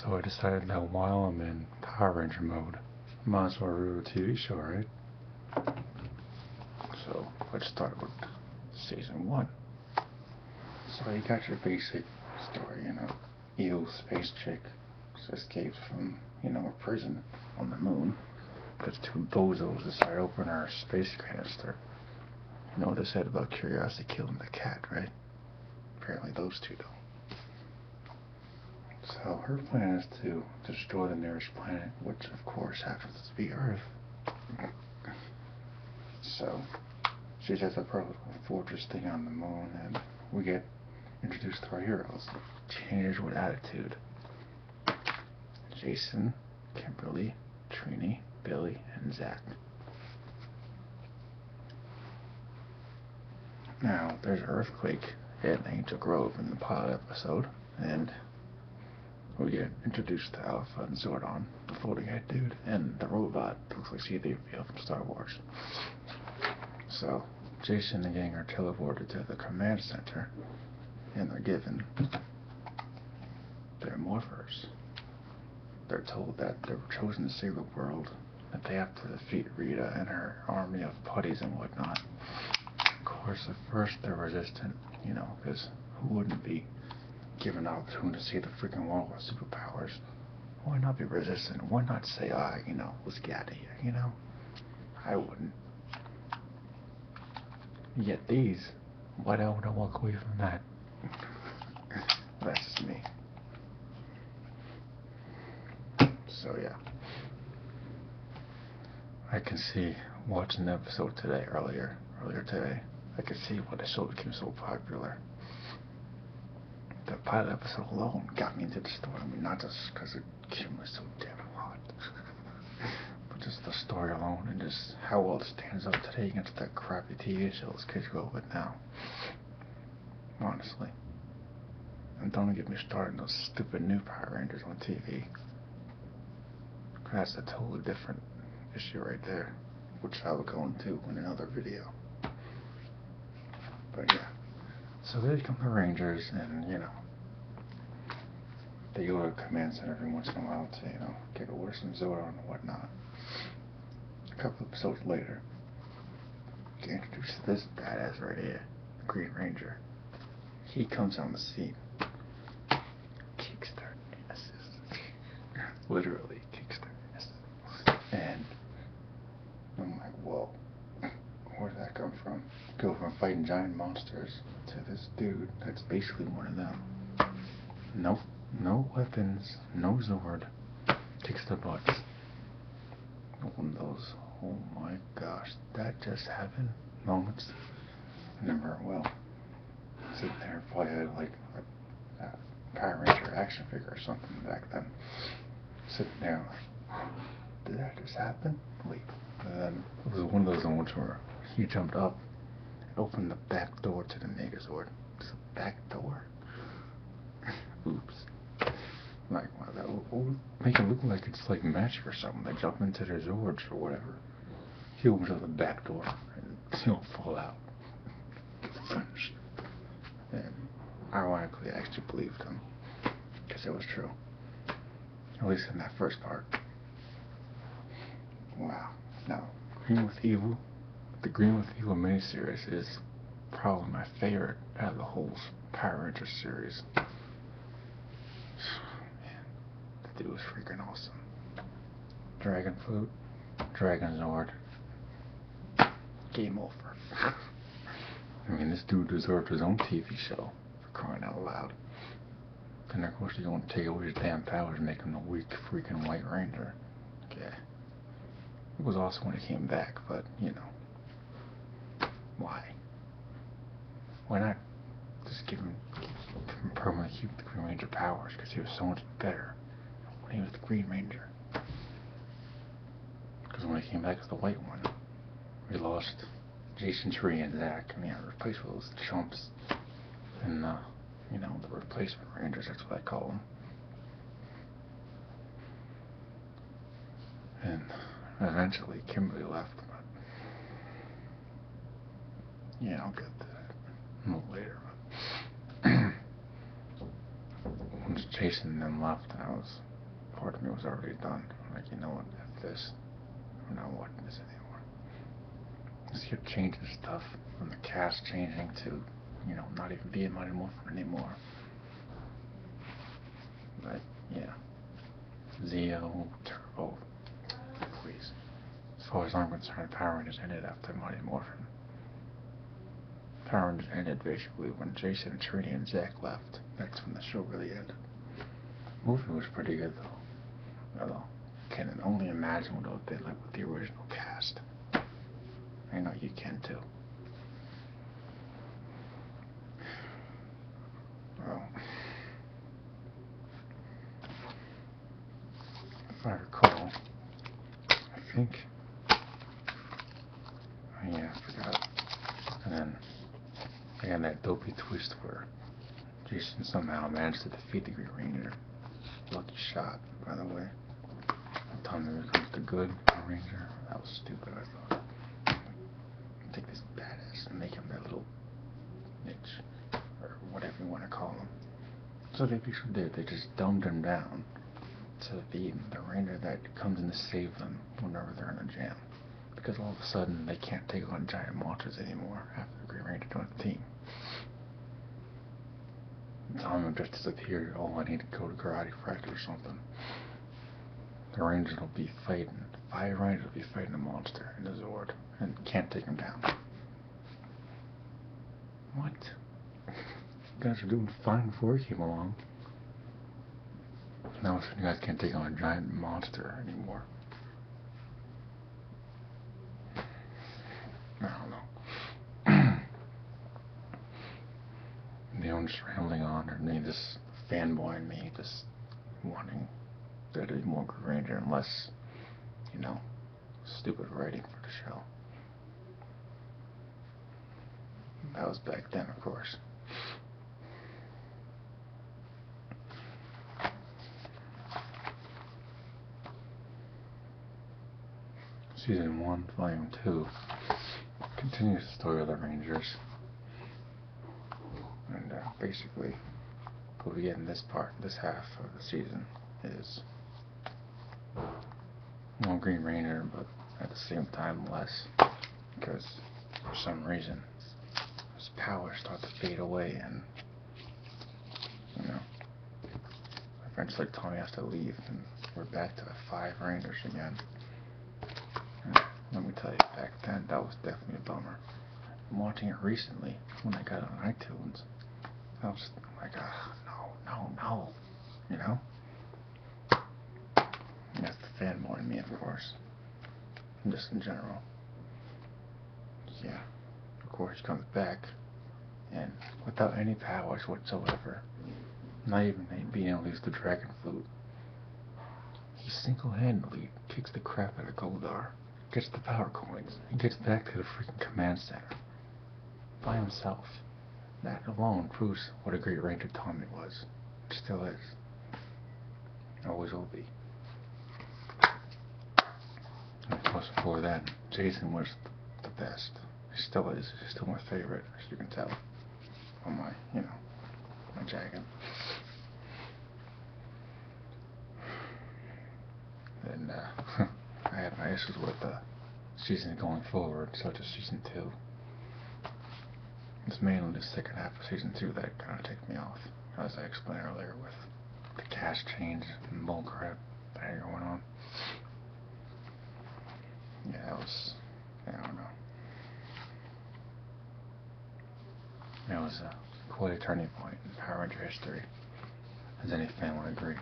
So I decided that while I'm in Power Ranger mode, I might as well review a TV show, right? So let's start with Season 1. So you got your basic story, evil space chick escapes from, a prison on the moon because two bozos decide to open her space canister. You know what they said about curiosity killing the cat, right? Apparently those two don't. So her plan is to destroy the nearest planet, which of course happens to be Earth. So she sets up her little fortress thing on the moon, and we get introduced to our heroes. Teenagers with attitude. Jason, Kimberly, Trini, Billy, and Zach. Now, there's an earthquake in Angel Grove in the pilot episode, and we get introduced to Alpha and Zordon, the floating head dude, and the robot that looks like C-3PO from Star Wars. So, Jason and the gang are teleported to the command center, and they're given their morphers. They're told that they were chosen to save the world, that they have to defeat Rita and her army of putties and whatnot. Of course, at first they're resistant, because who wouldn't be given an opportunity to see the freaking world with superpowers? Why not be resistant? Why not say, let's get out of here, I wouldn't. Yet these, why don't I walk away from that? That's just me. So yeah. I can see, watching the episode today, earlier today, I could see why the show became so popular. The pilot episode alone got me into the story. I mean, not just because Kim was so damn hot, but just the story alone and just how well it stands up today against that crappy TV shows kids go with now. Honestly. And don't get me started on those stupid new Power Rangers on TV. That's a totally different issue right there, which I will go into in another video. But yeah. So they come the Rangers, and they go to a command center every once in a while to get orders from Zordon and whatnot. A couple episodes later, you get introduced to this badass right here, the Green Ranger. He comes on the scene, kicks their asses, literally kicks their asses, and I'm like, whoa, where'd that come from? Go from fighting giant monsters to this dude that's basically one of them. No weapons, no Zord, kicks their butts. One of those, oh my gosh, that just happened moments. I remember, sitting there, probably had like a Power Ranger action figure or something back then. Sitting there like, did that just happen? Wait. And then it was one of those moments where he jumped up and opened the back door to the Megazord. It's a back door? Oops. Like, that will make it look like it's like magic or something. They jump into their Zords or whatever. He opens up the back door and he'll fall out. Finished. And ironically, I actually believed him. Because it was true. At least in that first part. Wow. Now, Green with Evil. The Green with Evil miniseries is probably my favorite out of the whole Power Rangers series. It was freaking awesome. Dragon Flute, Dragon Zord, game over. I mean, this dude deserved his own TV show, for crying out loud. Then of course you're going to take away his damn powers and make him the weak freaking White Ranger. Okay. It was awesome when he came back, but, why? Why not just give him permanently keep the Green Ranger powers, because he was so much better when he was the Green Ranger. Because when he came back as the White one, we lost Jason, Trini, and Zach, and replaced with those chumps and the replacement Rangers, that's what I call them. And eventually Kimberly left, but I'll get to that a little later. But once Jason and them left, I was part of me was already done. Like, you know what, F this. I'm not watching this anymore. Just keep changing stuff, from the cast changing to, you know, not even being Mighty Morphin anymore. But, yeah. Zeo, Turbo, please. As far as I'm concerned, Power Rangers ended after Mighty Morphin. Power Rangers ended basically when Jason, Trini, and Zack left. That's when the show really ended. The movie was pretty good though. Although, can only imagine what it would have been like with the original cast. I know you can too. Well, if I recall, I think. Oh yeah, I forgot. And then they had that dopey twist where Jason somehow managed to defeat the Green Ranger. Lucky shot, by the way. Tommy becomes the good Ranger. That was stupid, I thought. Take this badass and make him that little bitch, or whatever you want to call him. So they basically did. They just dumbed him down to be the Ranger that comes in to save them whenever they're in a jam. Because all of a sudden they can't take on giant monsters anymore after the Green Ranger joined the team. Tommy just disappeared. Oh, I need to go to karate practice or something. The Rangers will be fighting. 5 Rangers will be fighting a monster in the Zord and can't take him down. What? You guys are doing fine before he came along. Now you guys can't take on a giant monster anymore. I don't know. The own just rambling on, or me just fanboying me, just wanting there to be more Green Ranger and less, you know, stupid writing for the show. That was back then, of course. Season 1, Volume 2 continues the story of the Rangers. And basically, what we get in this part, this half of the season, is more Green Ranger, but at the same time less. Because, for some reason, his powers start to fade away, and, you know, eventually Tommy has to leave, and we're back to the 5 Rangers again. And let me tell you, back then, that was definitely a bummer. I'm watching it recently, when I got it on iTunes. I was like, no, you know? And that's the fanboy in me, of course. And just in general. Yeah. Of course, he comes back, and without any powers whatsoever, not even being able to use the dragon flute, he single-handedly kicks the crap out of Goldar, gets the power coins, and gets back to the freaking command center. By himself. That alone proves what a great Ranger Tommy was. Still is. Always will be. And of course, before that, Jason was the best. He still is. He's still my favorite, as you can tell. On my, you know, my jacket. And, I had my issues with the season going forward, such as Season 2. It's mainly the second half of Season 2 that kind of ticked me off, as I explained earlier, with the cast change and bullcrap that had going on. Yeah, that was, I don't know. It was quite a turning point in Power Ranger history, as any fan would agree.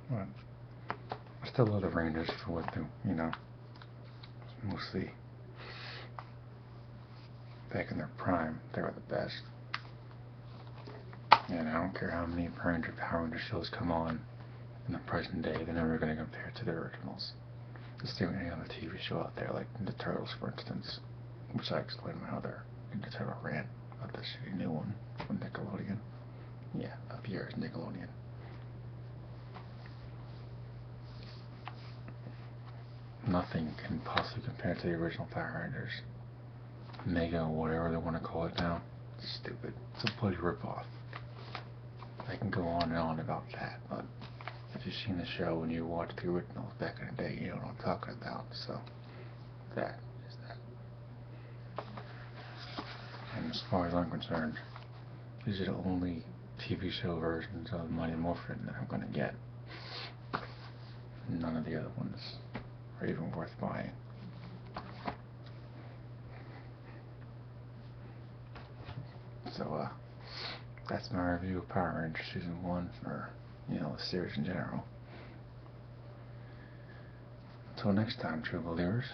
But I still love the Rangers for what they, you know, mostly back in their prime, they were the best. And I don't care how many Power Ranger shows come on in the present day, they're never going to compare to the originals. The same with any other TV show out there, like the Turtles, for instance, which I explained in my other Ninja Turtle rant about the shitty new one from Nickelodeon. Yeah, up here is Nickelodeon. Nothing can possibly compare to the original Power Rangers. Mega, or whatever they want to call it now. It's stupid. It's a bloody ripoff. I can go on and on about that, but if you've seen the show and you watched the originals back in the day, you know what I'm talking about. So, that is that. And as far as I'm concerned, these are the only TV show versions of Mighty Morphin that I'm going to get. None of the other ones are even worth buying. So, that's my review of Power Rangers Season 1, or, the series in general. Until next time, true believers.